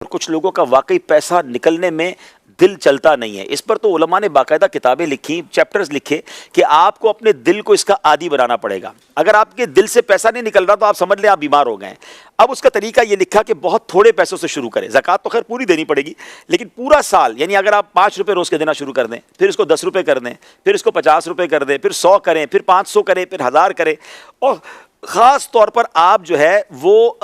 कुछ लोगों का वाकई पैसा निकलने में दिल चलता नहीं है। इस पर तो उलमा ने बाकायदा किताबें लिखी, चैप्टर्स लिखे कि आपको अपने दिल को इसका आदी बनाना पड़ेगा। अगर आपके दिल से पैसा नहीं निकल रहा तो आप समझ लें आप बीमार हो गए। अब उसका तरीका ये लिखा कि बहुत थोड़े पैसों से शुरू करें। ज़कात तो खैर पूरी देनी पड़ेगी, लेकिन पूरा साल, यानी अगर आप 5 रुपये रोज़ के देना शुरू कर दें, फिर इसको 10 रुपये कर दें, फिर इसको 50 रुपये कर दें, फिर 100 करें, फिर 500 करें, फिर 1000 करें। और ख़ास तौर पर आप जो है वो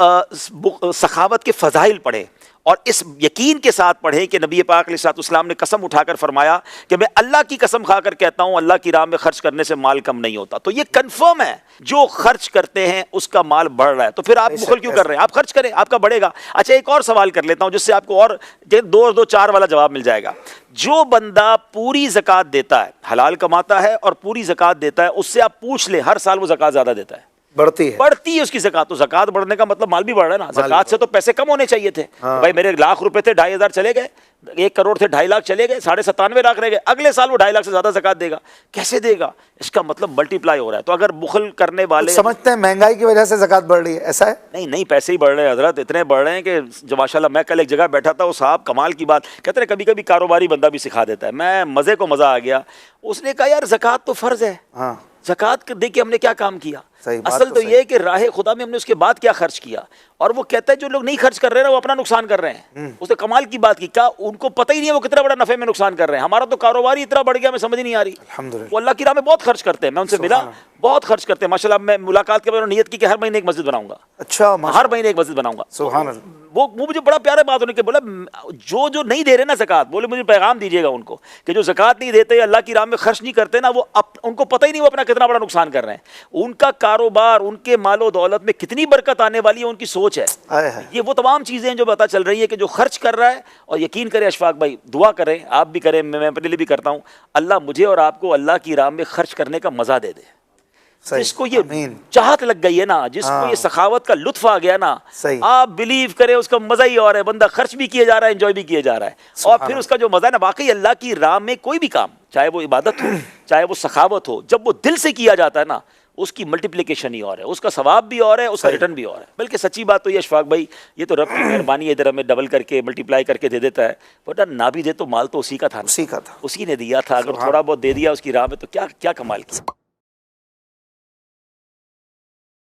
सखावत के फ़ज़ाइल पढ़ें और इस यकीन के साथ पढ़ें कि नबी पाक अलैहिस्सलाम ने कसम उठाकर फरमाया कि मैं अल्लाह की कसम खाकर कहता हूं अल्लाह की राह में खर्च करने से माल कम नहीं होता। तो ये कंफर्म है, जो खर्च करते हैं उसका माल बढ़ रहा है। तो फिर आप बुखल क्यों कर रहे हैं? आप खर्च करें, आपका बढ़ेगा। अच्छा, एक और सवाल कर लेता हूं जिससे आपको और 2-4 वाला जवाब मिल जाएगा। जो बंदा पूरी ज़कात देता है, हलाल कमाता है और पूरी ज़कात देता है, उससे आप पूछ ले हर साल वो ज़कात ज़्यादा देता है, बढ़ती है उसकी ज़कात। तो ज़कात बढ़ने का मतलब माल भी बढ़ रहा है ना। ज़कात से तो पैसे कम होने चाहिए थे। हाँ। भाई मेरे लाख रुपए थे, 2,500 चले गए, 1 करोड़ थे, 2.5 लाख चले गए, 97.5 लाख रह गए। अगले साल वो 2.5 लाख से ज्यादा ज़कात देगा। कैसे देगा? इसका मतलब मल्टीप्लाई हो रहा है। तो अगर बुखल करने वाले समझते हैं महंगाई की वजह से ज़कात बढ़ रही है, ऐसा है? नहीं, पैसे ही बढ़ रहे हैं हजरत, इतने बढ़ रहे हैं कि जो माशाल्लाह, मैं कल एक जगह बैठा था, वो साहब कमाल की बात कहते हैं, कभी कभी कारोबारी बंदा भी सिखा देता है। मैं मज़े को मज़ा आ गया। उसने कहा यार ज़कात तो फ़र्ज़ है, हाँ, ज़कात दे के हमने क्या काम किया? असल तो तो ये है कि राह खुदा में हमने उसके बाद क्या खर्च किया। और वो कहता है जो लोग नहीं खर्च कर रहे हैं ना, वो अपना नुकसान कर रहे हैं। उसने कमाल की बात की, क्या उनको पता ही नहीं है वो कितना बड़ा नफे में नुकसान कर रहे हैं। हमारा तो कारोबार ही इतना बढ़ गया, मैं समझ नहीं आ रही। अल्हम्दुलिल्लाह। वो अल्लाह की राह में बहुत खर्च करते हैं। मैं उनसे मिला, बहुत खर्च करते हैं माशाल्लाह। मैं मुलाकात के बाद नियत की कि हर महीने एक मस्जिद बनाऊंगा। अच्छा, हर महीने एक मस्जिद बनाऊंगा। सुभान अल्लाह। वो मुझे बड़ा प्यारा बात उन्होंने बोला, जो नहीं दे रहे ना ज़कात, बोले मुझे पैगाम दीजिएगा उनको कि जो ज़कात नहीं देते, अल्लाह की राह में खर्च नहीं करते ना, वो उनको पता ही नहीं वो अपना कितना बड़ा नुकसान कर रहे हैं। उनका कारोबार, उनके मालो दौलत में कितनी बरकत आने वाली है, उनकी सोच है। ये वो तमाम चीज़ें हैं जो पता चल रही है कि जो खर्च कर रहा है। और यकीन करें अशफाक भाई, दुआ करें, आप भी करें, मैं अपने लिए भी करता हूँ, अल्लाह मुझे और आपको अल्लाह की राह में खर्च करने का मज़ा दे दे। जिसको ये चाहत लग गई है ना, जिसको ये सखावत का लुत्फ आ गया ना, आप बिलीव करें उसका मजा ही और है। बंदा खर्च भी किया जा रहा है, एंजॉय भी किया जा रहा है, और फिर उसका जो मजा है ना, वाकई अल्लाह की राह में कोई भी काम, चाहे वो इबादत हो, चाहे वो सखावत हो, जब वो दिल से किया जाता है ना, उसकी मल्टीप्लिकेशन ही और है, उसका सवाब भी और है, उसका रिटर्न भी और है। बल्कि सच्ची बात तो ये अशफाक भाई, ये तो रब की मेहरबानी है, इधर हमें डबल करके मल्टीप्लाई करके दे देता है। वरना ना भी दे तो माल तो उसी का था, उसी ने दिया था। अगर थोड़ा बहुत दे दिया उसकी राह में, तो क्या क्या कमाल किया।